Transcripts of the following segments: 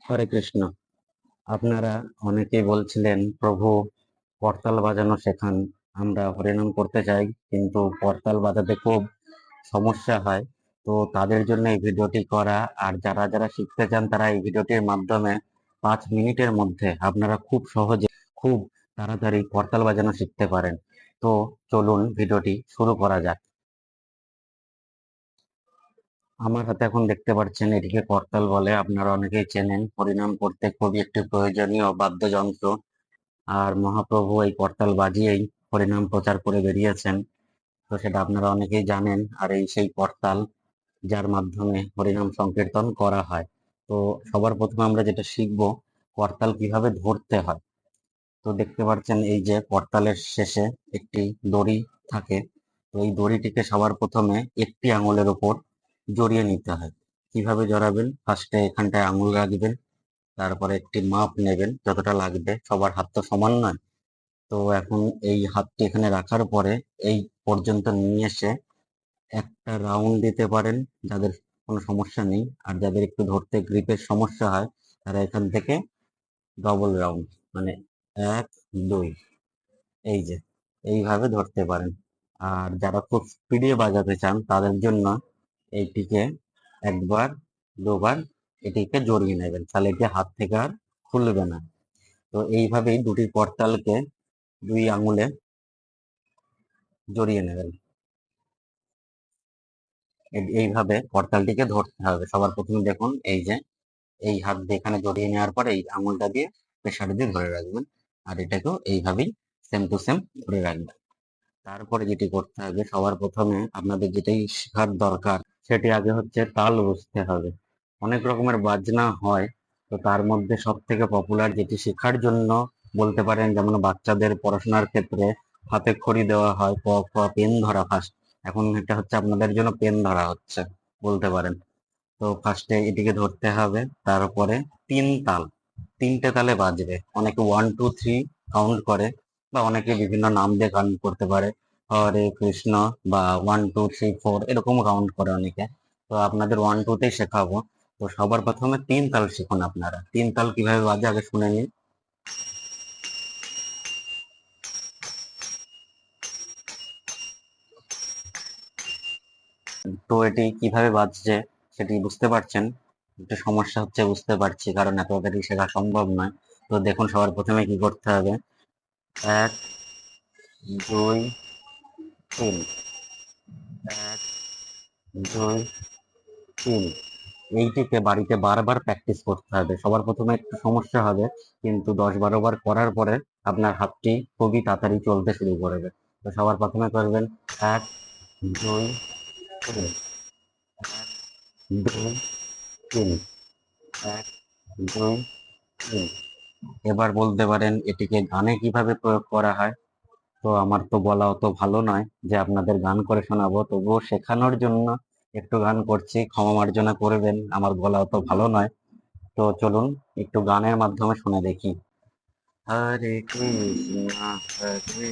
হরে কৃষ্ণ। আপনারা অনেকেই বলছিলেন, প্রভু করতাল বাজানো শেখান। আমরা হরিনাম করতে চাই, কিন্তু করতাল বাজাতে খুব সমস্যা হয়। তো তাদের জন্য এই ভিডিওটি করা। আর যারা যারা শিখতে চান তারা এই ভিডিওটির মাধ্যমে 5 মিনিটের মধ্যে আপনারা খুব সহজে, খুব তাড়াতাড়ি করতাল বাজানো শিখতে পারেন। তো চলুন ভিডিওটি শুরু করা যাক। আমার হাতে এখন দেখতে পাচ্ছেন, এটিকে করতাল বলে। আপনারা অনেকেই চেনেন। হরিনাম করতে খুবই একটি প্রয়োজনীয় বাদ্যযন্ত্র। আর মহাপ্রভু এই করতাল বাজিয়েই হরিনাম প্রচার করে বেরিয়েছেন। তো সেটা আপনারা অনেকেই জানেন। আর এই সেই করতাল, যার মাধ্যমে হরিনাম সংকীর্তন করা হয়। তো সবার প্রথমে আমরা যেটা শিখবো, করতাল কিভাবে ধরতে হয়। তো দেখতে পাচ্ছেন, এই যে করতালের শেষে একটি দড়ি থাকে। তো এই দড়িটিকে সবার প্রথমে একটি আঙুলের উপর জড়িয়ে নিতে হয়। কিভাবে জড়াবেন? ফার্স্টে এখানটায় আঙুল রাখবেন, তারপরে একটি মাপ নেবেন যতটা লাগবে। সবার হাত তো সমান নয়। তো এখন এই হাতটি এখানে রাখার পরে এই পর্যন্ত নিয়ে এসে একটা রাউন্ড দিতে পারেন, যাদের কোনো সমস্যা নেই। আর যাদের একটু ধরতে গ্রিপের সমস্যা হয়, তারা এখান থেকে ডবল রাউন্ড, মানে 1 2, এই যে এইভাবে ধরতে পারেন। আর যারা খুব স্পিডে বাজাতে চান তাদের জন্য এইটিকে একবার দুবার এটিকে জড়িয়ে নেবেন, তাহলে এটি হাত থেকে আর খুলবে না। তো এইভাবেই দুটি করতালকে 2 আঙুলে জড়িয়ে নেবেন। এইভাবে করতালটিকে ধরতে হবে। সবার প্রথমে দেখুন, এই যে এই হাত দিয়ে এখানে জড়িয়ে নেওয়ার পরে এই আঙুলটা দিয়ে প্রেসার দিয়ে ধরে রাখবেন। আর এটাকেও এইভাবেই সেম টু সেম ধরে রাখবেন। তারপরে যেটি করতে হবে, সবার প্রথমে আপনাদের যেটাই শেখার দরকার, সেটি আগে হচ্ছে তাল বুঝতে হবে। অনেক রকমের বাজনা হয়, তো তার মধ্যে সব থেকে পপুলার যেটি শেখার জন্য বলতে পারেন, যেমন বাচ্চাদের পড়াশোনার ক্ষেত্রে হাতে খড়ি দেওয়া হয়, ক খ পেন ধরা ফার্স্ট। এখন এটা হচ্ছে আপনাদের জন্য পেন ধরা হচ্ছে বলতে পারেন। তো ফার্স্টে এটিকে ধরতে হবে, তারপরে 3 তাল, 3টে তালে বাজবে। অনেকে 1 2 3 কাউন্ট করে, বা অনেকে বিভিন্ন নাম দিয়ে গান করতে পারে, হরে কৃষ্ণ, বা 1 2 3 4 এরকম কাউন্ট করে অনেকে। তো আপনাদের 1 2তেই শেখাবো। তো সবার প্রথমে 3 তাল শিখুন। আপনারা 3 তাল কিভাবে বাজে আগে শুনে নিন। তো এটি কিভাবে বাজছে সেটি বুঝতে পারছেন? একটু সমস্যা হচ্ছে বুঝতে পারছি, কারণ এত তাড়াতাড়ি শেখা সম্ভব নয়। তো দেখুন, সবার প্রথমে কি করতে হবে, 1 2 3, 1 2 3। এইটিকে বাড়িতে বারবার প্র্যাকটিস করতে হবে। সবার প্রথমে একটু সমস্যা হবে, কিন্তু 10 12 বার করার পরে আপনার হাতটি খুবই তাড়াতাড়ি চলতে শুরু করবে। তো সবার প্রথমে করবেন 1 2 3, 1 2 3, 1 2 3। এবার বলতে পারেন এটিকে গানে কিভাবে প্রয়োগ করা হয়। তো আমার তো গলা অত ভালো নয় যে আপনাদের গান করে শোনাবো, তবুও শেখানোর জন্য একটু গান করছি, ক্ষমা মার্জনা করবেন, আমার গলা অত ভালো নয়। তো চলুন একটু গানের মাধ্যমে শুনে দেখি। হরে কৃষ্ণ, হরে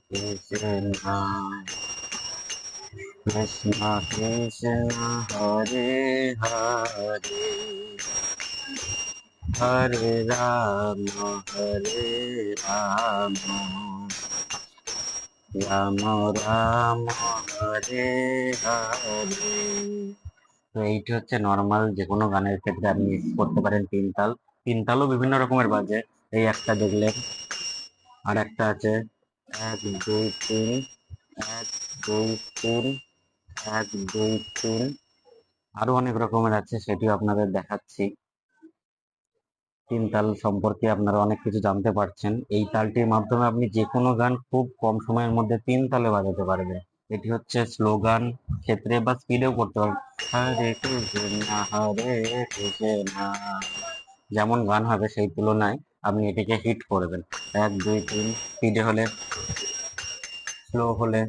কৃষ্ণ, কৃষ্ণ কৃষ্ণ, হরে হরে, হরে রাম, হরে রাম, রাম রাম, হরে হরে। তো এইটি হচ্ছে নর্মাল যে কোনো গানের ক্ষেত্রে আপনি ইউজ করতে পারেন 3 তাল। 3 তালও বিভিন্ন রকমের বাজে। এই একটা দেখলেন, আর একটা আছে 1 2 3, 1 2 3, 1 2 3। আরো অনেক রকমের আছে, সেটিও আপনাদের দেখাচ্ছি। 3 তাল সম্পর্কে আপনারা অনেক কিছু জানতে পারছেন। এই তালটির মাধ্যমে আপনি যে কোনো গান খুব কম সময়ের মধ্যে 3 তালে বাজাতে পারবেন। এটি হচ্ছে স্লোগান ক্ষেত্রে বা স্পিডেও করতে পারবেন। হরে কৃষ্ণ, হরে কৃষ্ণ, যেমন গান হবে সেই তুলনায় আপনি এটিকে হিট করবেন। 1 2 3 স্পিডে হলে, স্লো হলে।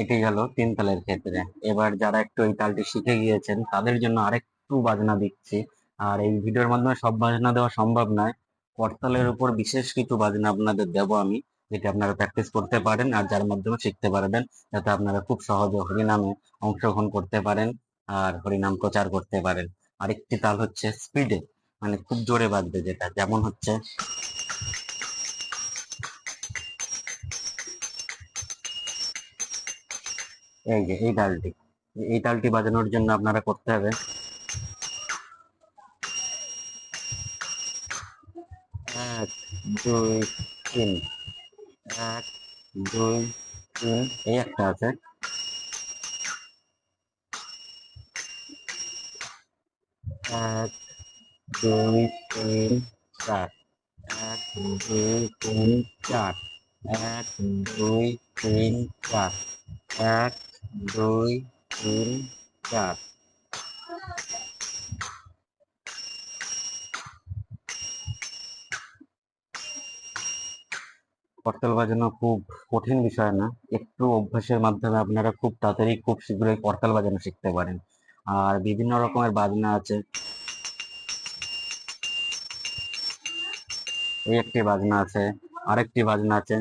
এটি গেল 3 তালের ক্ষেত্রে। এবার যারা একটু এই তালটি শিখে গিয়েছেন তাদের জন্য আরেকটু বাজনা দিচ্ছি। আর এই ভিডিওর মাধ্যমে সব বাজনা দেওয়া সম্ভব নয়। করতালের উপর বিশেষ কিছু বাজনা আপনাদের দেবো আমি, যেটা আপনারা প্র্যাকটিস করতে পারেন আর যার মাধ্যমে শিখতে পারবেন, যাতে আপনারা খুব সহজে হরিনামে অংশগ্রহণ করতে পারেন। আর হরিনাম প্রচার করতে পারেন। আরেকটি তাল হচ্ছে স্পিডে, মানে খুব জোরে বাজবে, যেটা যেমন হচ্ছে এই যে এই তালটি। এই তালটি বাজানোর জন্য আপনারা করতে হবে 1 2 3, 1 2 3, এই একটা আছে, 1 2 3 4, 1 2 3 4, 1 2 3 4, 1 2 3 4। করতাল বাজানো খুব কঠিন বিষয় না, একটু অভ্যাসের মাধ্যমে আপনারা খুব তাড়াতাড়ি খুব শীঘ্রই করতাল বাজানো শিখতে পারেন। আর বিভিন্ন রকমের বাজনা আছে, এই একটি বাজনা আছে, আরেকটি বাজনা আছে,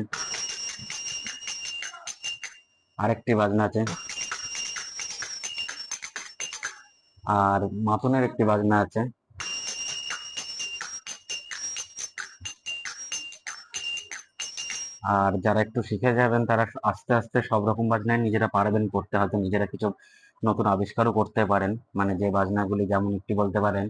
আরেকটি বাজনা আছে, আর মাতনের একটি বাজনা আছে। আর যারা একটু শিখে যাবেন তারা আস্তে আস্তে সব রকম বাজনায় নিজেরা পারবেন করতে, হয়তো নিজেরা কিছু নতুন আবিষ্কারও করতে পারেন, মানে যে বাজনাগুলি যেমন একটি বলতে পারেন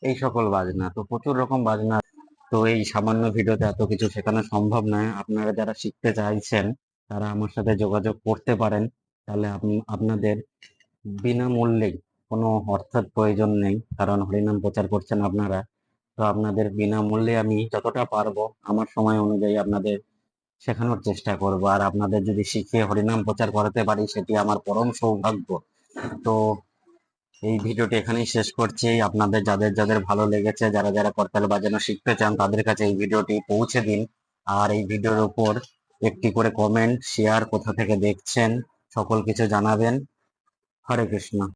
এই সকল বাজনা। তো প্রচুর রকম বাজনা। তো এই সামান্য ভিডিওতে এত কিছু শেখানো সম্ভব নয়। আপনারা যারা শিখতে চাইছেন তারা আমার সাথে যোগাযোগ করতে পারেন। তাহলে আপনি আপনাদের বিনামূল্যে, কোনো অর্থের প্রয়োজন নেই, কারণ হরিনাম প্রচার করছেন আপনারা। তো আপনাদের বিনামূল্যে আমি যতটা পারবো আমার সময় অনুযায়ী আপনাদের শেখানোর চেষ্টা করব। আর আপনাদের যদি শিখে হরিনাম প্রচার করাতে পারি সেটি আমার পরম সৌভাগ্য। তো এই ভিডিওটি এখানেই শেষ করছি। আপনাদের যাদের যাদের ভালো লেগেছে, যারা যারা করতাল বাজানো শিখতে চান, তাদের কাছে এই ভিডিওটি পৌঁছে দিন। আর এই ভিডিওর উপর একটি করে কমেন্ট, শেয়ার, কোথা থেকে দেখছেন সকল কিছু জানাবেন। হরে কৃষ্ণ।